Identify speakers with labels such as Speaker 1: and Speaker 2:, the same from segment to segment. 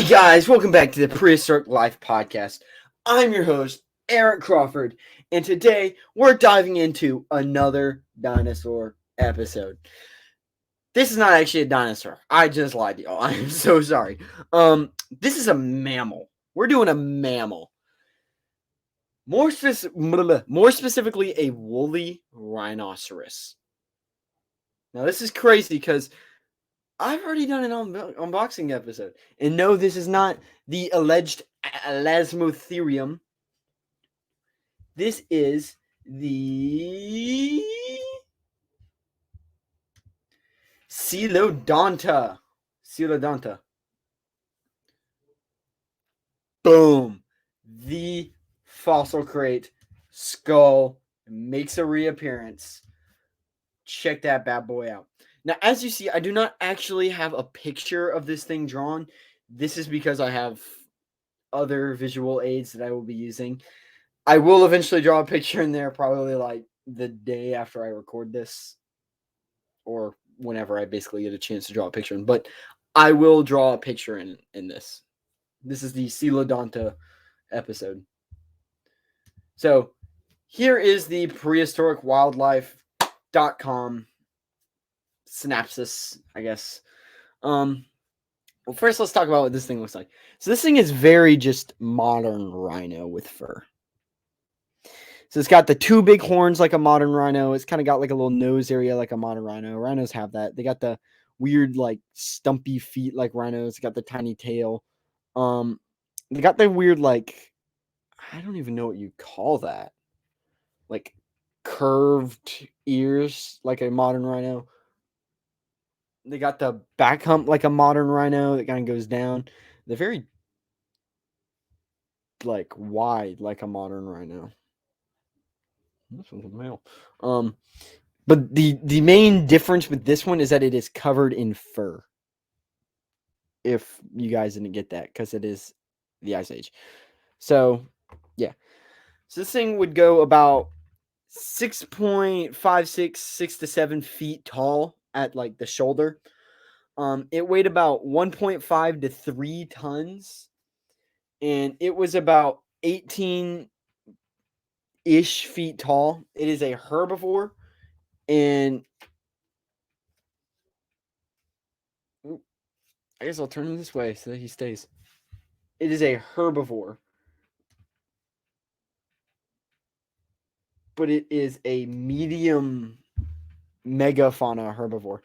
Speaker 1: guys, welcome back to the Prehistoric Life Podcast. I'm your host, Eric Crawford, and today we're diving into another dinosaur episode. This is not actually a dinosaur. I just lied to y'all. I'm so sorry. This is a mammal. We're doing a mammal. More specifically, a woolly rhinoceros. Now, this is crazy because I've already done an unboxing episode. And no, this is not the alleged Elasmotherium. This is the Coelodonta. Coelodonta. Boom. The fossil crate skull makes a reappearance. Check that bad boy out. Now, as you see, I do not actually have a picture of this thing drawn. This is because I have other visual aids that I will be using. I will eventually draw a picture in there, probably like the day after I record this, or whenever I basically get a chance to draw a picture in. But I will draw a picture in this. This is the Coelodonta episode. So here is the prehistoricwildlife.com synopsis, I guess. Well, first let's talk about what this thing looks like. So this thing is very just modern rhino with fur. So it's got the two big horns like a modern rhino. It's kind of got like a little nose area like a modern rhino. Rhinos have that. They got the weird like stumpy feet like rhinos. They got the tiny tail. They got the weird like, I don't even know what you call that. Like curved ears like a modern rhino. They got the back hump like a modern rhino that kind of goes down. They're very like wide like a modern rhino. This one's a male. But the main difference with this one is that it is covered in fur. If you guys didn't get that, because it is the Ice Age. So yeah. So this thing would go about 6 to 7 feet tall at like the shoulder. It weighed about 1.5 to 3 tons, and it was about 18-ish feet tall. It is a herbivore, and I guess I'll turn him this way so that he stays. It is a herbivore, but it is a medium megafauna herbivore.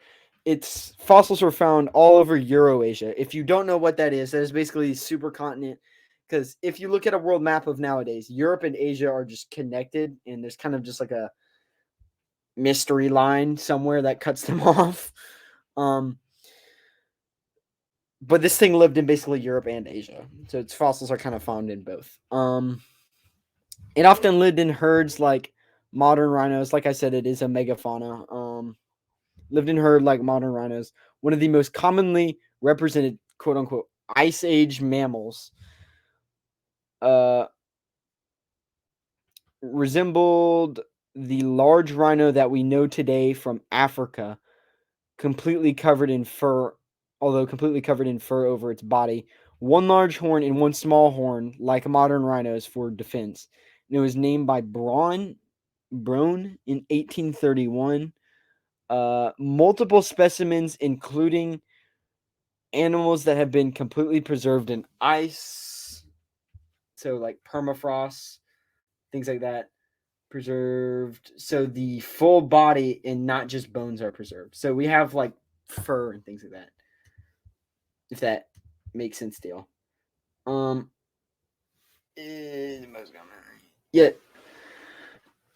Speaker 1: Its fossils were found all over Eurasia. If you don't know what that is basically supercontinent. Because if you look at a world map of nowadays, Europe and Asia are just connected, and there's kind of just like a mystery line somewhere that cuts them off. But this thing lived in basically Europe and Asia, so its fossils are kind of found in both. It often lived in herds like modern rhinos. Like I said, it is a megafauna. Lived in herd like modern rhinos. One of the most commonly represented, quote unquote, Ice Age mammals. Resembled the large rhino that we know today from Africa, completely covered in fur, although completely covered in fur over its body. One large horn and one small horn, like modern rhinos, for defense. And it was named by Brown in 1831. Multiple specimens, including animals that have been completely preserved in ice, so like permafrost, things like that, preserved. So the full body and not just bones are preserved. So we have like fur and things like that, if that makes sense to you. Yeah,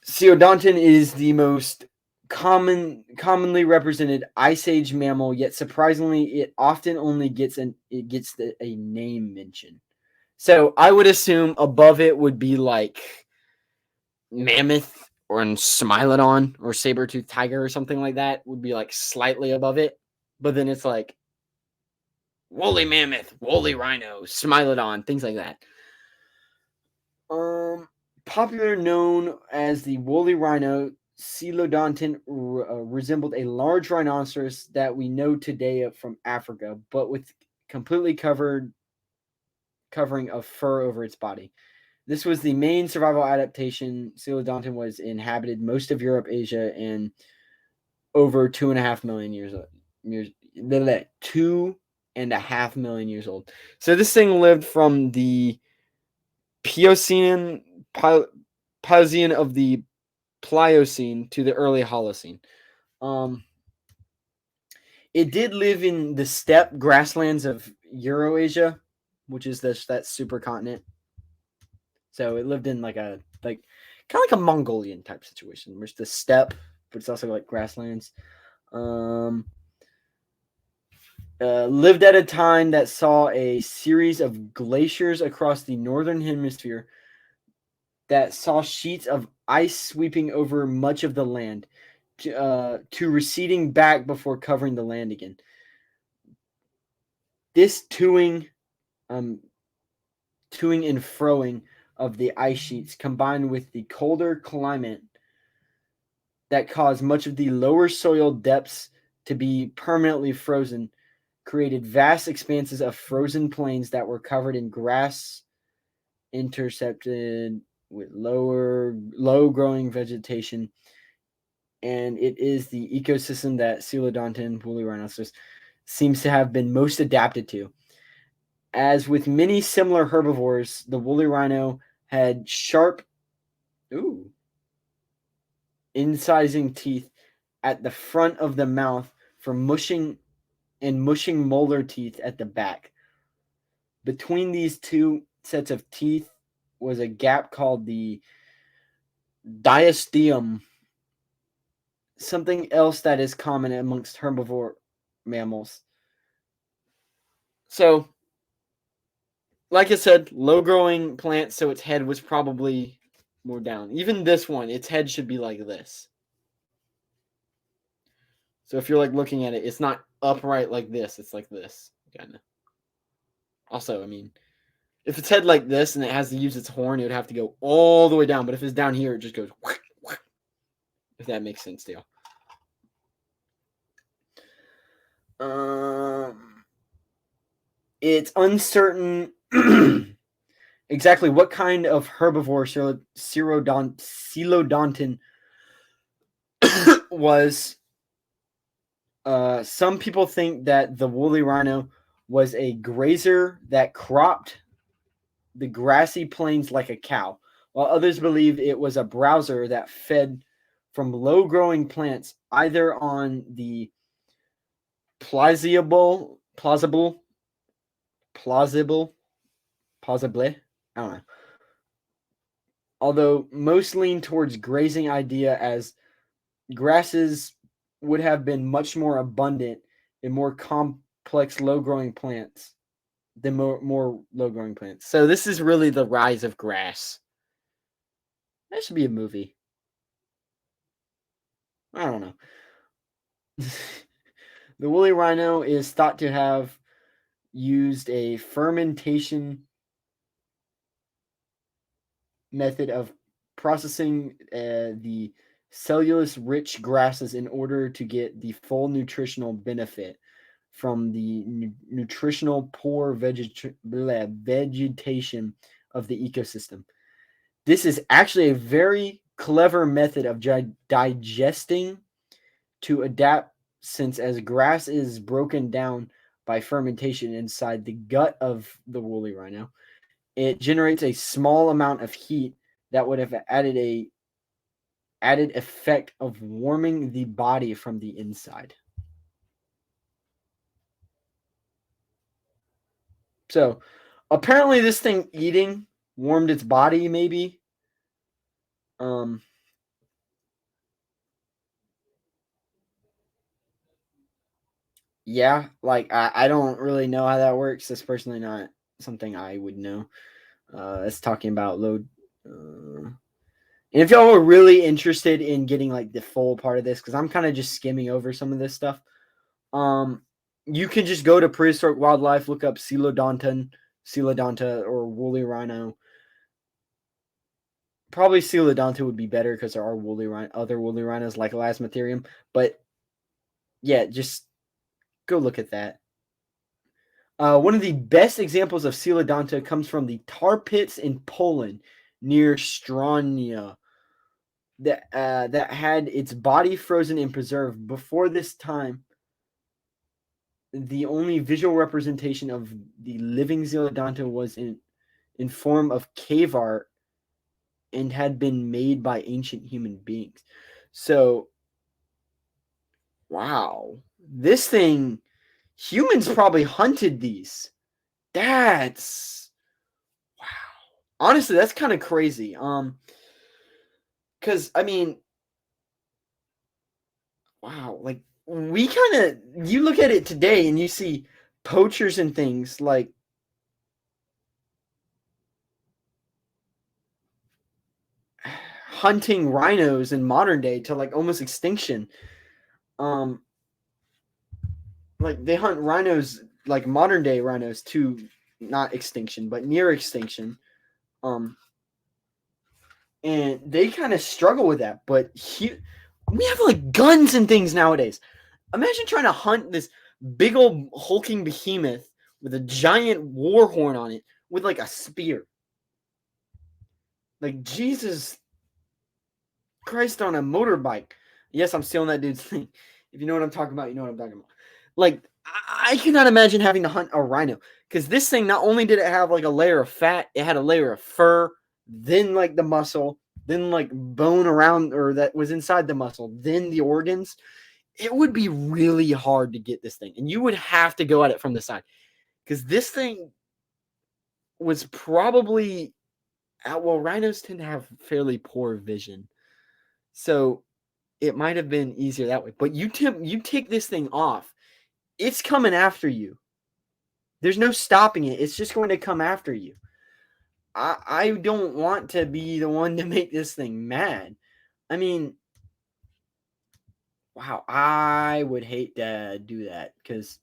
Speaker 1: Coelodonta is the most commonly represented Ice Age mammal, yet surprisingly, it often only gets a name mention. So I would assume above it would be like mammoth or Smilodon or saber-toothed tiger or something like that would be like slightly above it. But then it's like woolly mammoth, woolly rhino, Smilodon, things like that. Popular known as the woolly rhino, Coelodonta resembled a large rhinoceros that we know today from Africa, but with completely covered covering of fur over its body. This was the main survival adaptation. Coelodonta was inhabited most of Europe, Asia, and over 2.5 million years old. 2.5 million years old. So this thing lived from the Pliocene of the Pliocene to the early Holocene. It did live in the steppe grasslands of Eurasia, which is that supercontinent. So it lived in like kind of like a Mongolian type situation, where it's the steppe, but it's also like grasslands. Lived at a time that saw a series of glaciers across the northern hemisphere that saw sheets of ice sweeping over much of the land to receding back before covering the land again. This toing and froing of the ice sheets, combined with the colder climate that caused much of the lower soil depths to be permanently frozen, created vast expanses of frozen plains that were covered in grass, intercepted with low-growing vegetation, and it is the ecosystem that Coelodonta and Woolly Rhinoceros seems to have been most adapted to. As with many similar herbivores, the woolly rhino had sharp, incising teeth at the front of the mouth for mushing molar teeth at the back. Between these two sets of teeth was a gap called the diasteum, something else that is common amongst herbivore mammals. So, like I said, low-growing plant, so its head was probably more down. Even this one, its head should be like this. So if you're like looking at it, it's not upright like this. It's like this, kind of. Also, I mean, if its head like this and it has to use its horn, it would have to go all the way down. But if it's down here, it just goes. If that makes sense to you. It's uncertain exactly what kind of herbivore Coelodontan was. Some people think that the woolly rhino was a grazer that cropped the grassy plains like a cow, while others believe it was a browser that fed from low-growing plants, either on the plausible, I don't know. Although most lean towards grazing idea, as grasses would have been much more abundant in more complex low-growing plants than more low-growing plants. So this is really the rise of grass. That should be a movie. I don't know. The woolly rhino is thought to have used a fermentation method of processing the cellulose-rich grasses in order to get the full nutritional benefit from the nutritional poor vegetation of the ecosystem. This is actually a very clever method of digesting to adapt, since as grass is broken down by fermentation inside the gut of the woolly rhino, it generates a small amount of heat that would have added effect of warming the body from the inside. So apparently this thing eating warmed its body, maybe. Yeah, like I don't really know how that works. That's personally not something I would know. It's talking about load. And if y'all are really interested in getting like the full part of this, because I'm kind of just skimming over some of this stuff, you can just go to Prehistoric Wildlife, look up Coelodonta, or woolly rhino. Probably Coelodonta would be better because there are other woolly rhinos like Elasmotherium. But yeah, just go look at that. One of the best examples of Coelodonta comes from the tar pits in Poland near Stronia that had its body frozen and preserved. Before this time, the only visual representation of the living Coelodonta was in form of cave art and had been made by ancient human beings. So, wow. This thing, humans probably hunted these. That's wow. Honestly, that's kind of crazy. Cuz I mean, wow, like we kind of you look at it today and you see poachers and things like hunting rhinos in modern day to like almost extinction. Um like they hunt rhinos like modern day rhinos to not extinction, but near extinction. Um and they kind of struggle with that, but we have like guns and things nowadays. Imagine trying to hunt this big old hulking behemoth with a giant war horn on it with like a spear. Like Jesus Christ on a motorbike. Yes, I'm stealing that dude's thing. If you know what I'm talking about, you know what I'm talking about. Like I cannot imagine having to hunt a rhino because this thing not only did it have like a layer of fat, it had a layer of fur, then like the muscle, then like bone around or that was inside the muscle, then the organs. It would be really hard to get this thing, and you would have to go at it from the side because this thing was probably well, rhinos tend to have fairly poor vision, so it might have been easier that way. But you take this thing off, it's coming after you. There's no stopping it. It's just going to come after you. I don't want to be the one to make this thing mad. I mean, wow, I would hate to do that because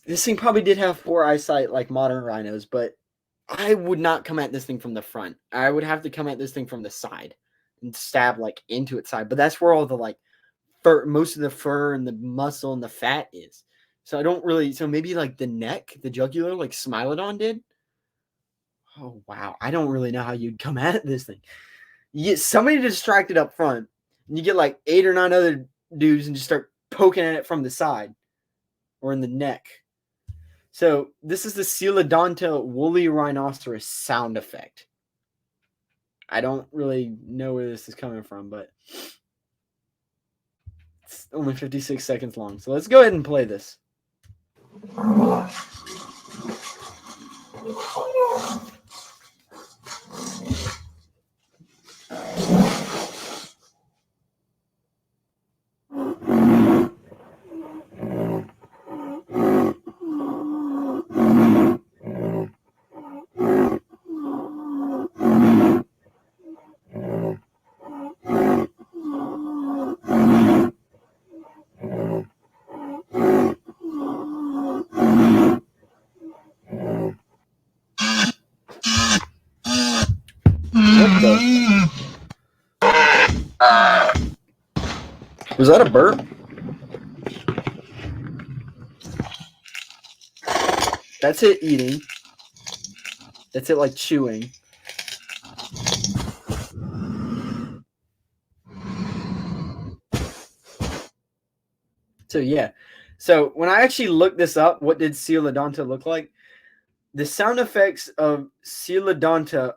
Speaker 1: this thing probably did have poor eyesight like modern rhinos, but I would not come at this thing from the front. I would have to come at this thing from the side and stab like into its side. But that's where all the like fur, most of the fur and the muscle and the fat is. So I don't really. So maybe like the neck, the jugular, like Smilodon did. Oh wow, I don't really know how you'd come at this thing. You get somebody distracted up front, and you get like 8 or 9 other dudes and just start poking at it from the side or in the neck. So this is the Coelodonta Woolly Rhinoceros sound effect. I don't really know where this is coming from, but it's only 56 seconds long. So let's go ahead and play this. What the? Was that a burp? That's it eating. That's it like chewing. So yeah. So when I actually looked this up, what did Coelodonta look like? The sound effects of Coelodonta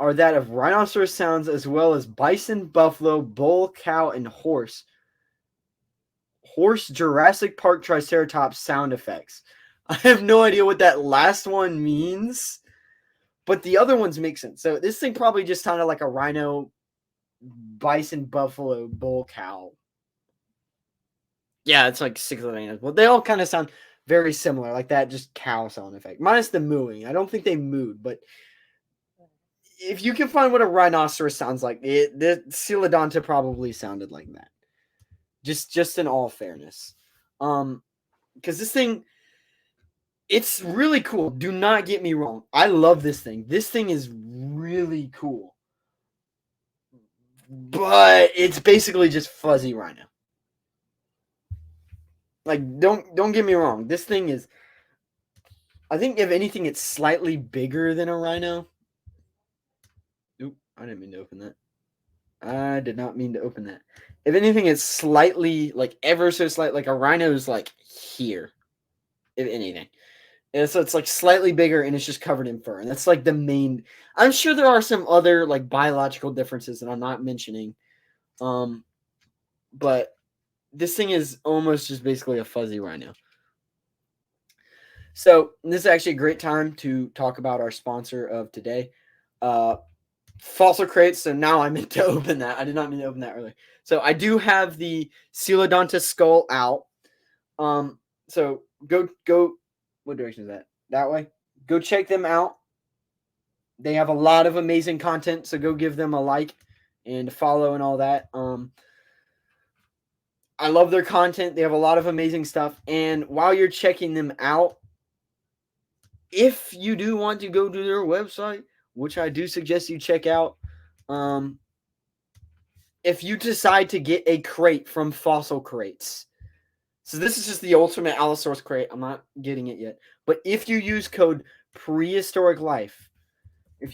Speaker 1: are that of rhinoceros sounds as well as bison, buffalo, bull, cow, and horse. Horse Jurassic Park Triceratops sound effects. I have no idea what that last one means, but the other ones make sense. So this thing probably just sounded like a rhino, bison, buffalo, bull, cow. Yeah, it's like 6 of animals. Well, they all kind of sound very similar, like that, just cow sound effect. Minus the mooing. I don't think they mooed, but if you can find what a rhinoceros sounds like, the Coelodonta probably sounded like that. Just in all fairness. Because this thing, it's really cool. Do not get me wrong. I love this thing. This thing is really cool. but it's basically just fuzzy rhino. Like, don't get me wrong. This thing is, I think if anything, it's slightly bigger than a rhino. Oop, I didn't mean to open that. I did not mean to open that. If anything, it's slightly, like, ever so slight, like a rhino's like here, if anything. And so it's like slightly bigger and it's just covered in fur. And that's like the main. I'm sure there are some other like biological differences that I'm not mentioning. But this thing is almost just basically a fuzzy rhino. So this is actually a great time to talk about our sponsor of today, Fossil Crates. So now I meant to open that. I did not mean to open that earlier. So I do have the Coelodonta skull out. So go. What direction is that? That way. Go check them out. They have a lot of amazing content. So go give them a like and follow and all that. I love their content. They have a lot of amazing stuff. And while you're checking them out, if you do want to go to their website, which I do suggest you check out, if you decide to get a crate from Fossil Crates, so this is just the ultimate Allosaurus crate. I'm not getting it yet. But if you use code Prehistoric Life, even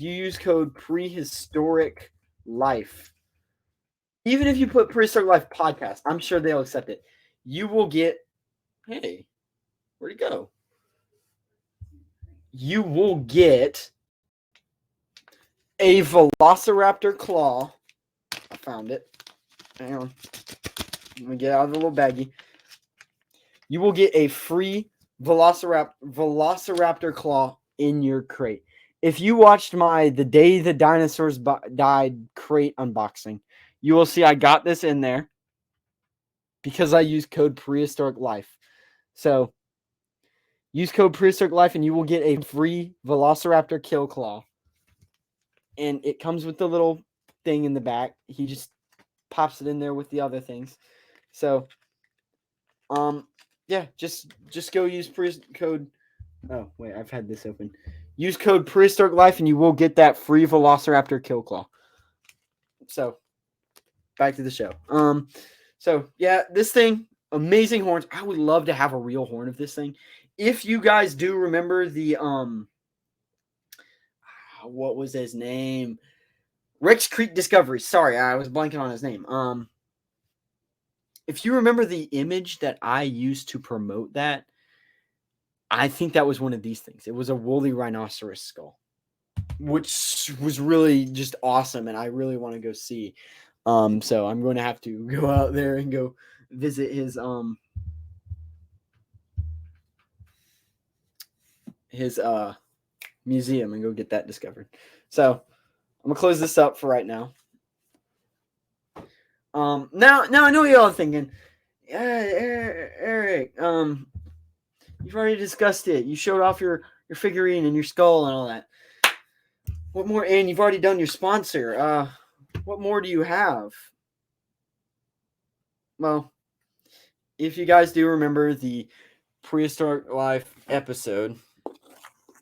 Speaker 1: if you put Prehistoric Life Podcast, I'm sure they'll accept it. You will get, hey, where'd it go? You will get a Velociraptor claw. I found it. Hang on. Let me get out of the little baggie. You will get a free Velociraptor claw in your crate. If you watched my The Day the Dinosaurs Died crate unboxing, you will see I got this in there because I use code Prehistoric Life. So use code Prehistoric Life and you will get a free Velociraptor kill claw. And it comes with the little thing in the back. He just pops it in there with the other things. So, yeah, just go use code. Oh, wait, I've had this open. Use code Prehistoric Life and you will get that free Velociraptor kill claw. So, back to the show. So yeah, this thing, amazing horns. I would love to have a real horn of this thing. If you guys do remember the what was his name? Rex Creek Discovery. Sorry, I was blanking on his name. If you remember the image that I used to promote that, I think that was one of these things. It was a Woolly Rhinoceros skull, which was really just awesome, and I really want to go see. So I'm going to have to go out there and go visit his museum and go get that discovered. So I'm gonna close this up for right now. Now I know y'all are thinking, Eric, you've already discussed it. You showed off your figurine and your skull and all that. What more? And you've already done your sponsor. What more do you have? Well, if you guys do remember the Prehistoric Life episode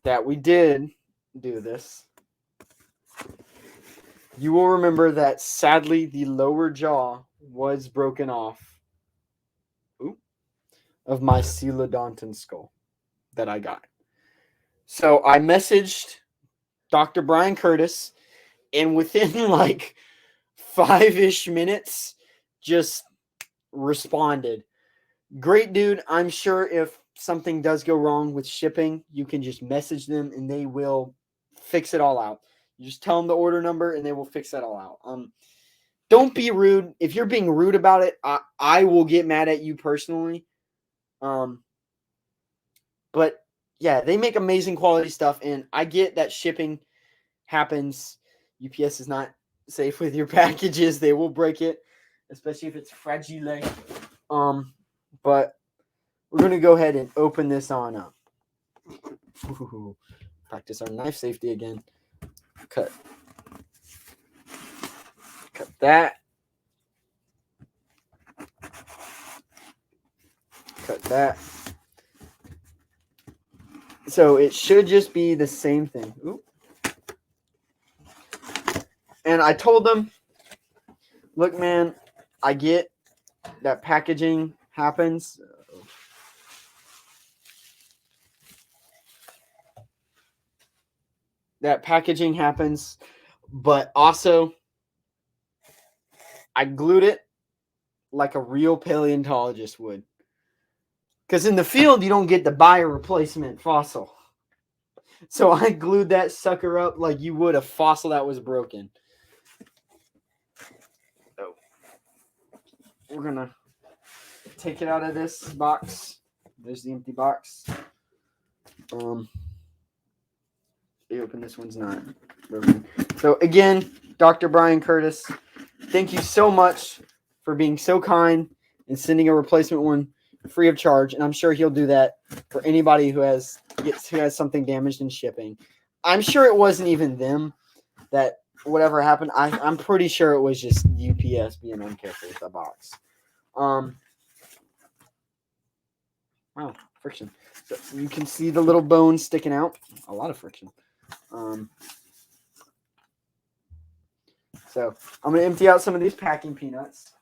Speaker 1: that we did do this, you will remember that sadly the lower jaw was broken off of my Coelodontan skull that I got. So I messaged Dr. Brian Curtis, and within like 5-ish minutes, just responded. Great dude. I'm sure if something does go wrong with shipping, you can just message them and they will fix it all out. You just tell them the order number and they will fix that all out. Don't be rude. If you're being rude about it, I will get mad at you personally. But yeah, they make amazing quality stuff, and I get that shipping happens. UPS is not safe with your packages. They will break it, especially if it's fragile. But we're going to go ahead and open this on up. Practice our knife safety again. Cut that. Cut that. So it should just be the same thing. Oop. And I told them Look, man, I get that packaging happens. But also I glued it like a real paleontologist would. Because in the field, you don't get to buy a replacement fossil. So I glued that sucker up like you would a fossil that was broken. So we're going to take it out of this box. There's the empty box. They open this one's not broken. So again, Dr. Brian Curtis, thank you so much for being so kind and sending a replacement one free of charge. And I'm sure he'll do that for anybody who has something damaged in shipping. I'm sure it wasn't even them that whatever happened. I'm pretty sure it was just UPS being uncareful with the box. Wow, friction. So you can see the little bones sticking out. A lot of friction. So I'm going to empty out some of these packing peanuts.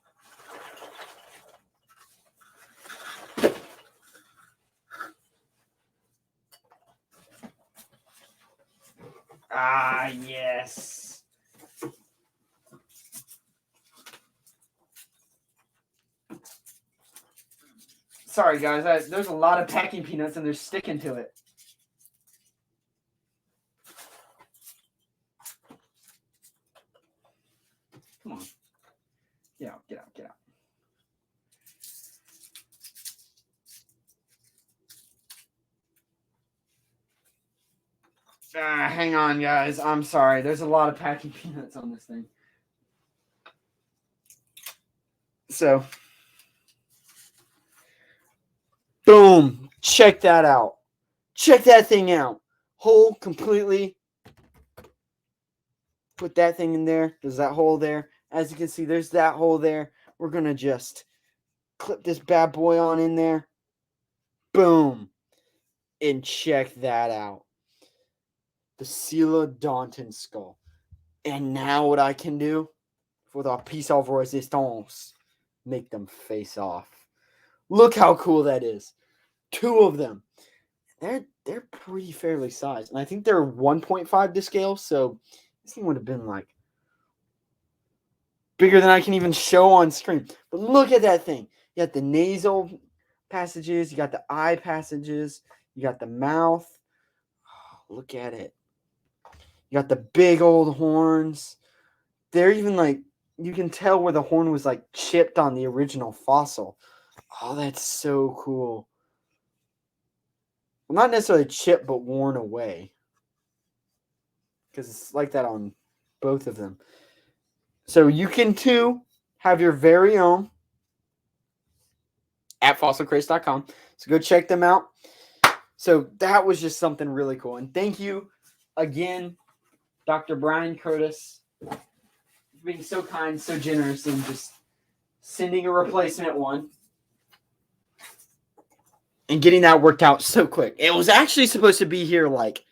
Speaker 1: Ah, yes. Sorry, guys. There's a lot of packing peanuts and they're sticking to it. Come on. Get out. Hang on, guys. I'm sorry. There's a lot of packing peanuts on this thing. So, boom. Check that out. Check that thing out. Hole completely. Put that thing in there. There's that hole there. As you can see, there's that hole there. We're going to just clip this bad boy on in there. Boom. And check that out. The Coelodonta skull. And now what I can do for the piece of resistance, make them face off. Look how cool that is. 2 of them. They're pretty fairly sized. And I think they're 1.5 to scale, so this thing would have been like bigger than I can even show on screen. But look at that thing. You got the nasal passages, you got the eye passages, you got the mouth. Oh, look at it. You got the big old horns. They're even like, you can tell where the horn was like chipped on the original fossil. Oh, that's so cool. Well, not necessarily chipped, but worn away. Because it's like that on both of them. So you can too have your very own at fossilcrates.com. So go check them out. So that was just something really cool. And thank you again, Dr. Brian Curtis, for being so kind, so generous, and just sending a replacement one and getting that worked out so quick. It was actually supposed to be here like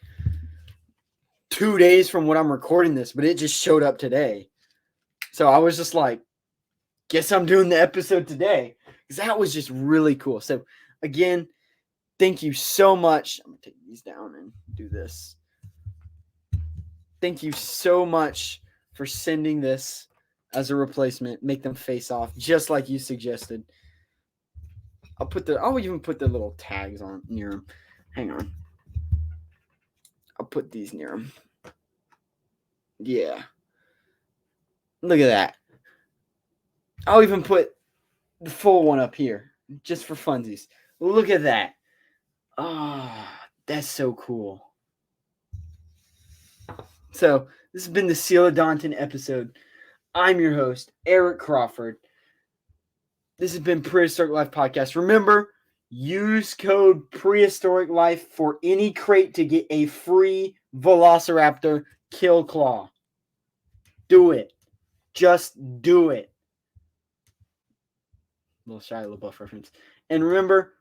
Speaker 1: 2 days from when I'm recording this, but it just showed up today. So I was just like, guess I'm doing the episode today, because that was just really cool. So again, thank you so much. I'm going to take these down and do this. Thank you so much for sending this as a replacement. Make them face off just like you suggested. I'll even put the little tags on near them. Hang on. I'll put these near them. Yeah. Look at that. I'll even put the full one up here just for funsies. Look at that. Ah, that's so cool. So this has been the Coelodonta episode. I'm your host, Eric Crawford. This has been Prehistoric Life Podcast. Remember, use code Prehistoric Life for any crate to get a free Velociraptor kill claw. Do it. Just do it. Little Shia LaBeouf reference. And remember,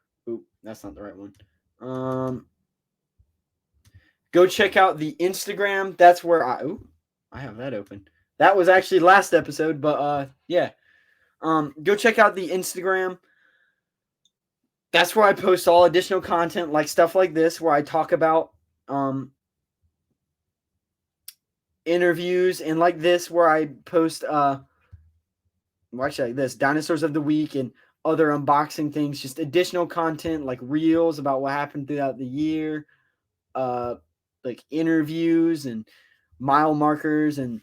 Speaker 1: that's not the right one. Go check out the Instagram. That's where I have that open. That was actually last episode, but yeah. Go check out the Instagram. That's where I post all additional content, like stuff like this, where I talk about interviews, and like this, where I post actually like this, dinosaurs of the week and other unboxing things, just additional content like reels about what happened throughout the year, like interviews and mile markers and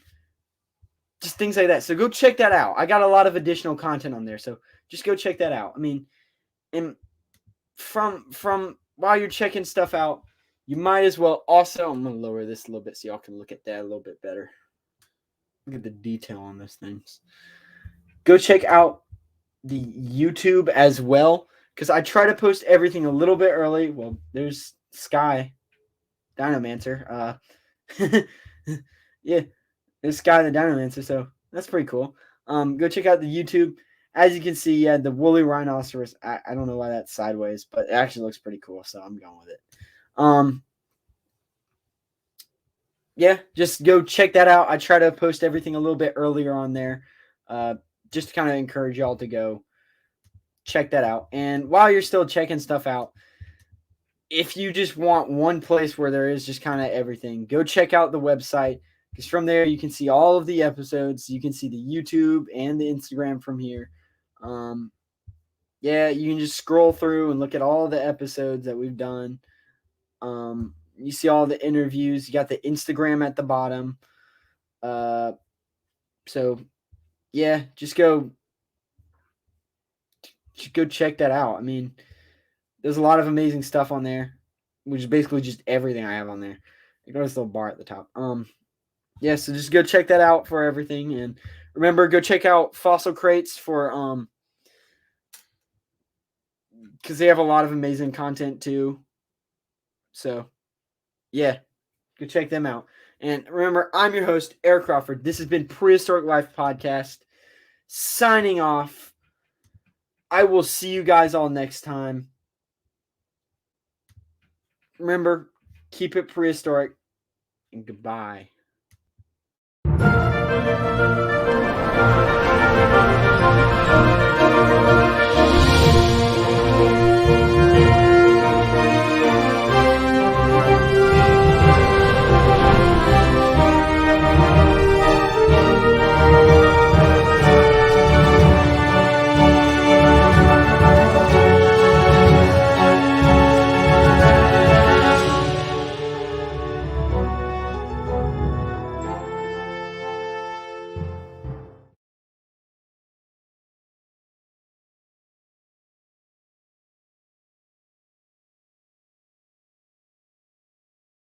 Speaker 1: just things like that. So go check that out. I got a lot of additional content on there, so just go check that out. I mean, and from while you're checking stuff out, you might as well also, I'm gonna lower this a little bit so y'all can look at that a little bit better. Look at the detail on those things. Go check out the YouTube as well, because I try to post everything a little bit early. Well, there's Sky Dinomancer. Yeah, there's Sky the Dinomancer, so that's pretty cool. Go check out the YouTube. As you can see, yeah, the Woolly Rhinoceros. I don't know why that's sideways, but it actually looks pretty cool, so I'm going with it. Yeah, just go check that out. I try to post everything a little bit earlier on there, just to kind of encourage y'all to go check that out. And while you're still checking stuff out, if you just want one place where there is just kind of everything, go check out the website, because from there you can see all of the episodes. You can see the YouTube and the Instagram from here. Yeah, you can just scroll through and look at all the episodes that we've done. You see all the interviews. You got the Instagram at the bottom. So yeah, just go check that out. I mean, there's a lot of amazing stuff on there, which is basically just everything I have on there. Ignore this little bar at the top. Yeah, so just go check that out for everything. And remember, go check out Fossil Crates for because they have a lot of amazing content too. So yeah, go check them out. And remember, I'm your host, Eric Crawford. This has been Prehistoric Life Podcast. Signing off. I will see you guys all next time. Remember, keep it prehistoric, and goodbye.